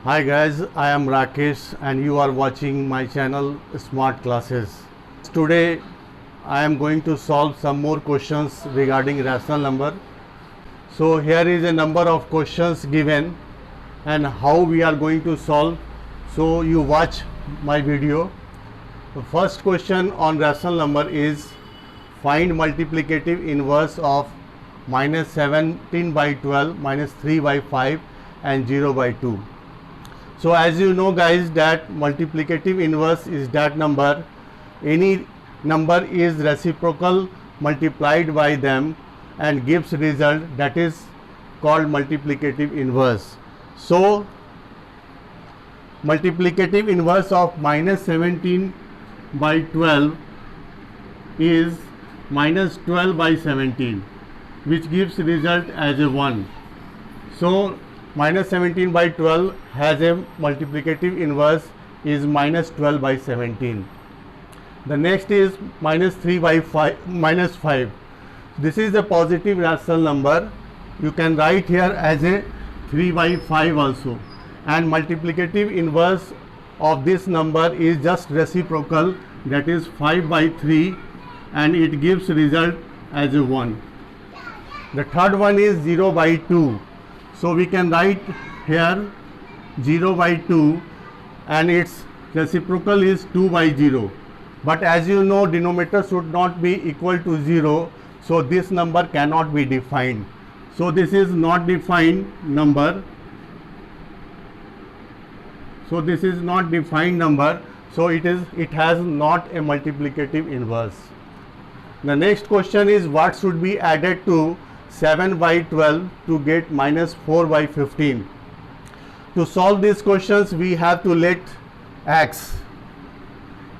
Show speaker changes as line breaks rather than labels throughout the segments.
Hi guys, I am Rakesh and you are watching my channel Smart Classes. Today I am going to solve some more questions regarding rational number. So here is a number of questions given and how we are going to solve. So you watch my video. The first question on rational number is find multiplicative inverse of minus 17 by 12, minus 3 by 5 and 0 by 2. So as you know guys that multiplicative inverse is that number, any number is reciprocal multiplied by them and gives result, that is called multiplicative inverse. So multiplicative inverse of minus 17 by 12 is minus 12 by 17, which gives result as a 1. So minus 17 by 12 has a multiplicative inverse is minus 12 by 17. The next is minus 3 by 5 minus 5. This is a positive rational number. You can write here as a 3 by 5 also, and multiplicative inverse of this number is just reciprocal, that is 5 by 3, and it gives result as a 1. The third one is 0 by 2. So we can write here 0 by 2 and its reciprocal is 2 by 0. But as you know, denominator should not be equal to 0. So this number cannot be defined. So this is not defined number. So this is not defined number. So it has not a multiplicative inverse. The next question is what should be added to 7 by 12 to get minus 4 by 15. To solve these questions we have to let x.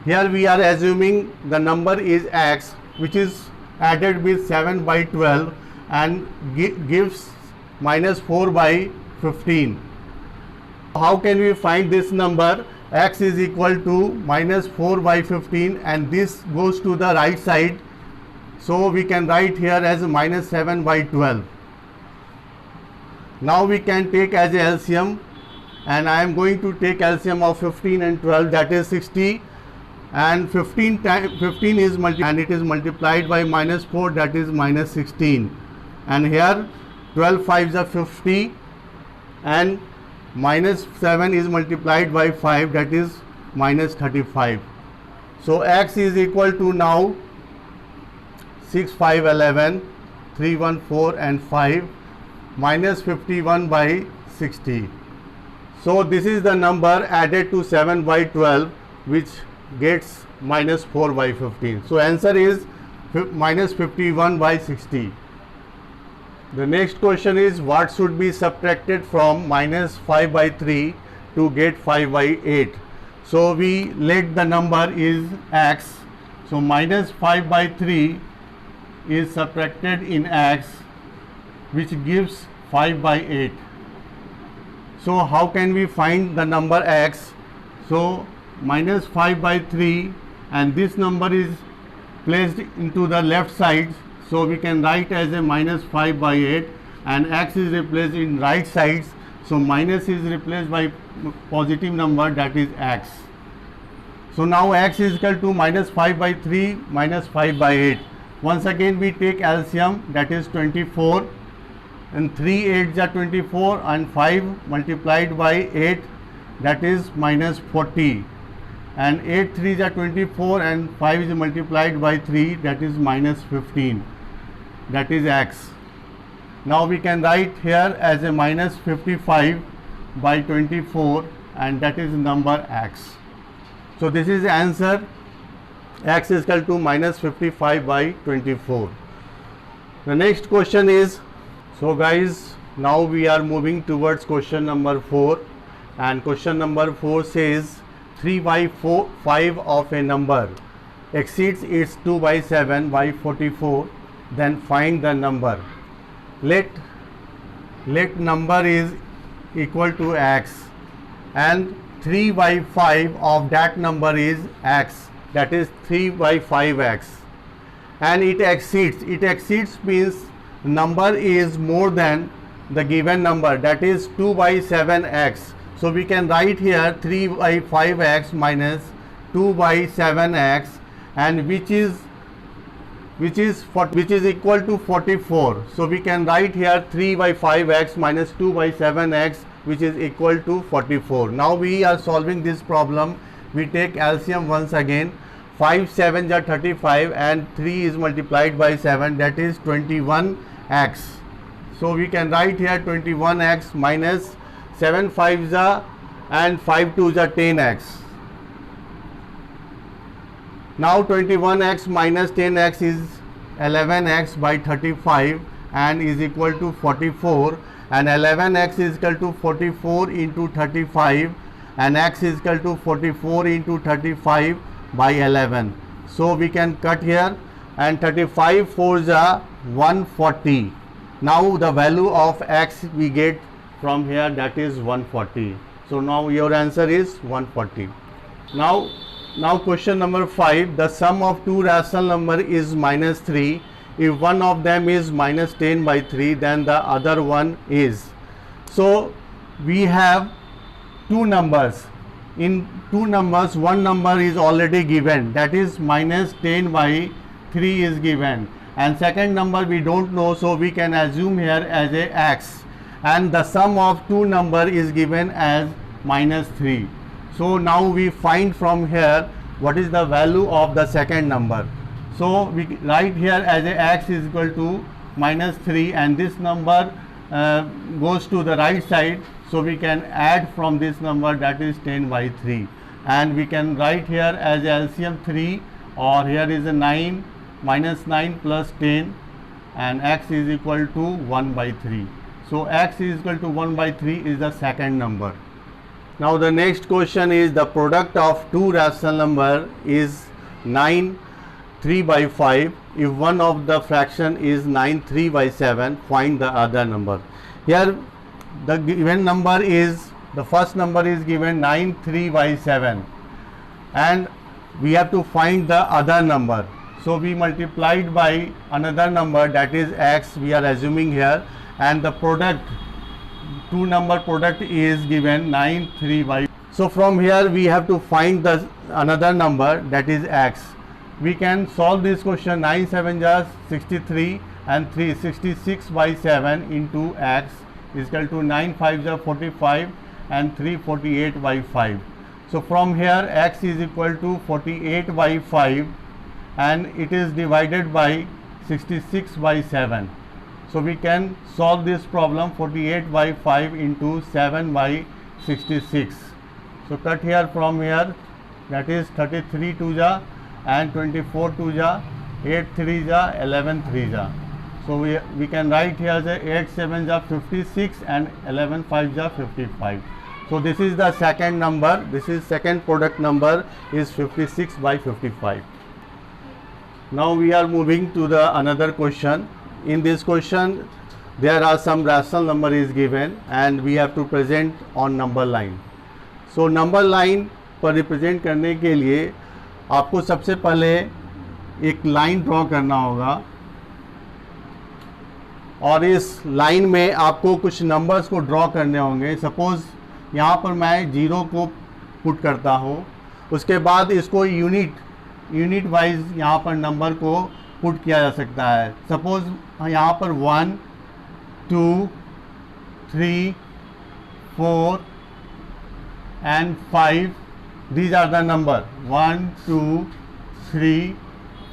Here we are assuming the number is x, which is added with 7 by 12 and gives minus 4 by 15. How can we find this number? X is equal to minus 4 by 15 and this goes to the right side. So we can write here as minus 7 by 12. Now we can take as a LCM, and I am going to take LCM of 15 and 12, that is 60, and 15 is and it is multiplied by minus 4, that is minus 16, and here 12 5s are 50 and minus 7 is multiplied by 5, that is minus 35. So x is equal to now 6 5 11 3 1 4 and 5 minus 51 by 60. So this is the number added to 7 by 12 which gets minus 4 by 15. So answer is minus 51 by 60. The next question is what should be subtracted from minus 5 by 3 to get 5 by 8. So we let the number is x. So minus 5 by 3 is subtracted in x, which gives 5 by 8. So how can we find the number x? So minus 5 by 3 and this number is placed into the left side, so we can write as a minus 5 by 8 and x is replaced in right sides, so minus is replaced by positive number, that is x. So now x is equal to minus 5 by 3 minus 5 by 8. Once again we take LCM, that is 24, and 3 8s are 24 and 5 multiplied by 8, that is minus 40, and 8 3s are 24 and 5 is multiplied by 3, that is minus 15, that is x. Now we can write here as a minus 55 by 24 and that is number x. So this is the answer. X is equal to minus 55 by 24. The next question is, so guys, now we are moving towards question number 4, and question number 4 says 3 by 5 of a number exceeds its 2 by 7 by 44, then find the number. Let number is equal to x and 3 by 5 of that number is x, that is 3 by 5x, and it exceeds means number is more than the given number, that is 2 by 7x. So we can write here 3 by 5x minus 2 by 7x, and which is equal to 44. So we can write here 3 by 5x minus 2 by 7x, which is equal to 44. Now we are solving this problem. We take LCM once again. 5 7 are 35 and 3 is multiplied by 7, that is 21x. So we can write here 21x minus 7 5s are and 5 2s are 10x. Now 21x minus 10x is 11x by 35 and is equal to 44, and 11x is equal to 44 into 35 and x is equal to 44 into 35 by 11. So we can cut here, and 35 4s are 140. Now the value of x we get from here, that is 140. So now your answer is 140. Now question number 5. The sum of two rational number is minus 3. If one of them is minus 10 by 3, then the other one is. So we have two numbers. In two numbers, one number is already given, that is minus 10 by 3 is given, and second number we don't know, so we can assume here as a x, and the sum of two number is given as minus 3. So now we find from here what is the value of the second number. So we write here as a x is equal to minus 3, and this number goes to the right side, so we can add from this number, that is 10 by 3, and we can write here as LCM 3, or here is a 9 minus 9 plus 10, and x is equal to 1 by 3. So x is equal to 1 by 3 is the second number. Now the next question is the product of two rational number is 9 3 by 5. If one of the fraction is 9 3 by 7, find the other number. Here the given number is, the first number is given 9 3 by 7, and we have to find the other number. So we multiplied by another number, that is x we are assuming here, and the product, two number product is given 9 3 by. So from here we have to find the another number, that is x. We can solve this question. 9 7 are 63 and 366 by 7 into x is equal to 9 5 are 45 and 348 by 5. So from here x is equal to 48 by 5, and it is divided by 66 by 7. So we can solve this problem. 48 by 5 into 7 by 66. So cut here from here, that is 33 2 ja and 24 2 ja, 8 3 ja, 11 3 ja. So we can write here the 8 7 ja 56 and 11 5 ja 55. So this is the second number. This is second product number is 56 by 55. Now we are moving to the another question. In this question there are some rational number is given and we have to present on number line. So number line पर represent करने के लिए आपको सबसे पहले एक line draw करना होगा, और इस लाइन में आपको कुछ नंबर्स को ड्रॉ करने होंगे. सपोज़ यहाँ पर मैं 0 को पुट करता हूँ, उसके बाद इसको यूनिट वाइज यहाँ पर नंबर को पुट किया जा सकता है. सपोज़ यहाँ पर 1 2 3 4 and 5. These are the number 1 2 3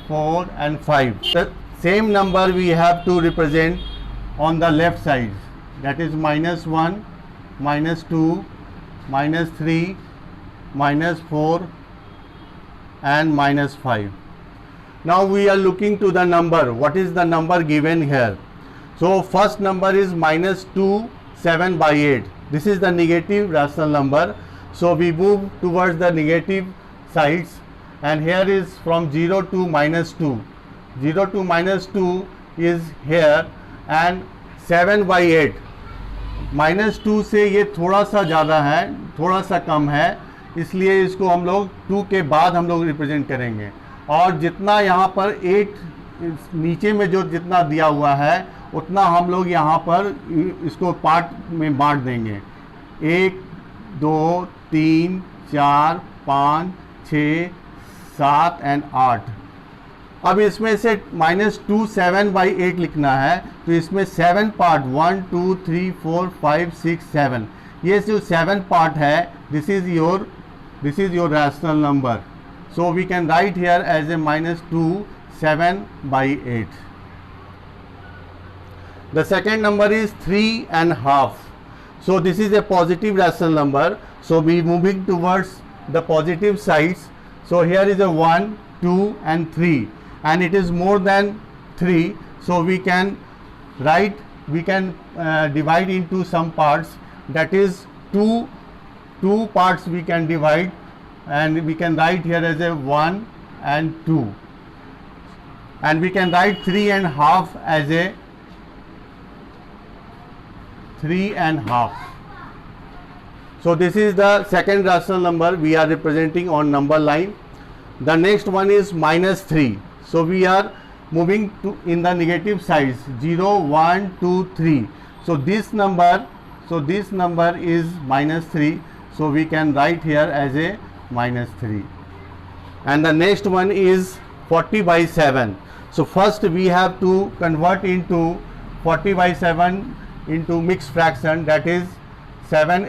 4 and 5. The same number we have to represent on the left side, that is minus 1 minus 2 minus 3 minus 4 and minus 5. Now we are looking to the number. What is the number given here? So first number is minus 2 7 by 8. This is the negative rational number. So we move towards the negative sides, and here is from 0 to minus 2. 0 to minus 2 is here, and 7 by 8. minus 2 से ये थोड़ा सा ज़्यादा है, थोड़ा सा कम है, इसलिए इसको हम लोग 2 के बाद हम लोग रिप्रेजेंट करेंगे. और जितना यहाँ पर 8 नीचे में जो जितना दिया हुआ है उतना हम लोग यहाँ पर इसको पार्ट में बांट देंगे. 1 2 3 4 5 6 7 एंड 8। अब इसमें से -2 7/8 लिखना है, तो इसमें 7 पार्ट 1 2 3 4 5 6 7, ये जो 7 पार्ट है, this is your rational number. So we can write here as a -2 7/8. The second number is 3.5. So this is a positive rational number. So we moving towards the positive sides. So here is a 1, 2 and 3, and it is more than 3. So we can divide into some parts. That is two parts we can divide, and we can write here as a 1 and 2, and we can write 3.5 as a 3.5. So this is the second rational number we are representing on number line. The next one is -3. So we are moving to in the negative sides, 0 1 2 3. So this number is -3. So we can write here as a -3. And the next one is 40/7. So first we have to convert into 40/7 into mixed fraction, that is 7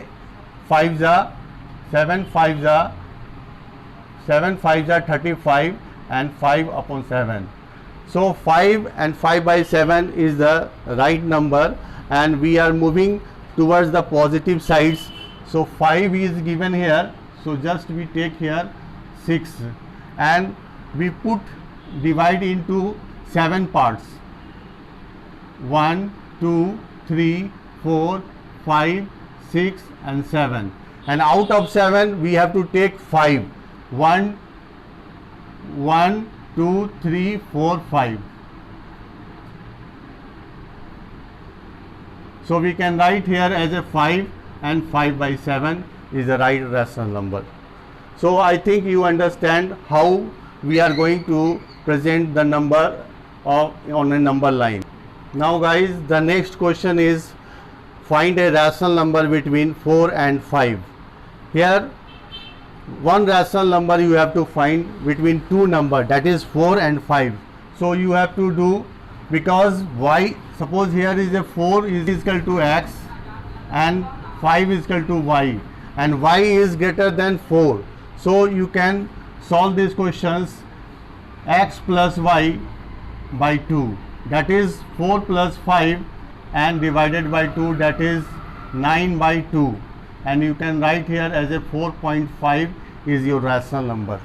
5s are 35 and 5/7. So 5 and 5/7 is the right number, and we are moving towards the positive sides. So 5 is given here, so just we take here 6, and we divide into 7 parts, 1 2 3 4 5 6 and 7, and out of 7 we have to take 5, 1 2 3 4 5. So we can write here as a 5, and 5/7 is the right rational number. So I think you understand how we are going to present the number on a number line. Now guys, the next question is find a rational number between 4 and 5. Here one rational number you have to find between two numbers, that is 4 and 5. So you have to do, because y, suppose here is a 4 is equal to x and 5 is equal to y, and y is greater than 4. So you can solve these questions x plus y by 2, that is 4 plus 5, and divided by 2, that is 9/2, and you can write here as a 4.5 is your rational number.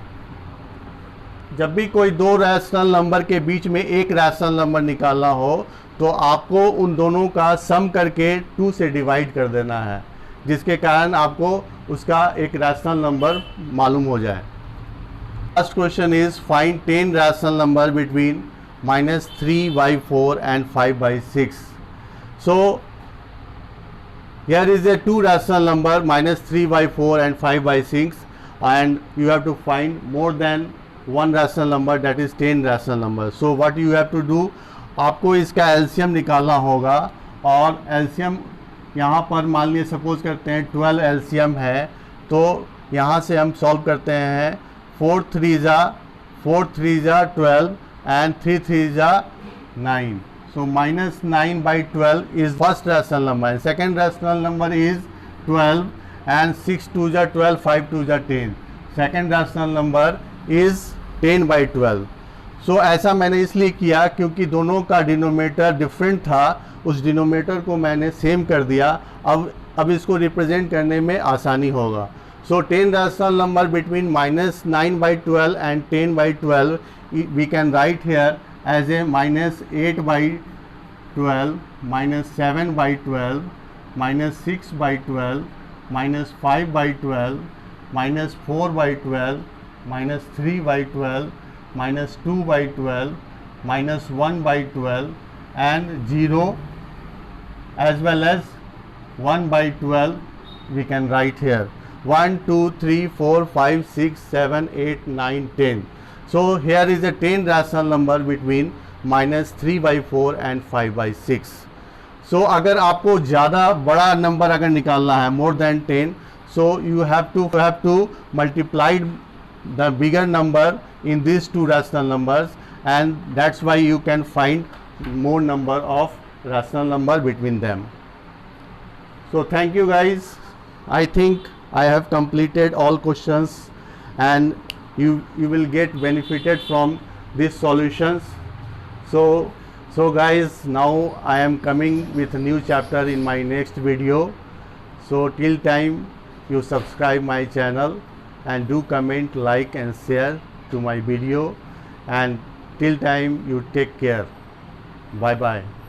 जब भी कोई दो rational number के बीच में एक rational number निकालना हो, तो आपको उन दोनों का सम करके 2 से डिवाइड कर देना है, जिसके कारण आपको उसका एक रैशनल नंबर मालूम हो जाए. First question is find 10 rational number between -3/4 and 5/6. So here is a two rational number, -3/4 and 5/6, and you have to find more than one rational number, that is 10 rational number. So what you have to do, आपको इसका LCM निकालना होगा, और LCM यहाँ पर मान लिए suppose करते हैं 12 एलसीएम है, तो यहाँ से हम सॉल्व करते हैं 4 3s 12 and 3 3s 9. So -9/12 is first rational number, and second rational number is 12, and 6 2s 12, 5 2s 10. Second rational number is 10/12. So ऐसा मैंने इसलिए किया क्योंकि दोनों का डिनोमिनेटर डिफरेंट था, उस डिनोमिनेटर को मैंने सेम कर दिया. अब इसको रिप्रेजेंट करने में आसानी होगा. So 10 rational number between -9/12 and 10/12 we can write here as a -8/12, -7/12, -6/12, -5/12, -4/12, -3/12, -2/12, -1/12, and 0 as well as 1/12 we can write here. 1 2 3 4 5 6 7 8 9 10. So here is a 10 rational number between -3/4 and 5/6. So अगर आपको ज़्यादा बड़ा नंबर अगर निकालना है, more than 10, So you have to multiply the bigger number in these two rational numbers, and that's why you can find more number of rational number between them. So thank you guys. I think I have completed all questions, and you will get benefited from these solutions. So guys, now I am coming with a new chapter in my next video. So till time, you subscribe my channel and do comment, like and share to my video, and till time you take care. Bye bye.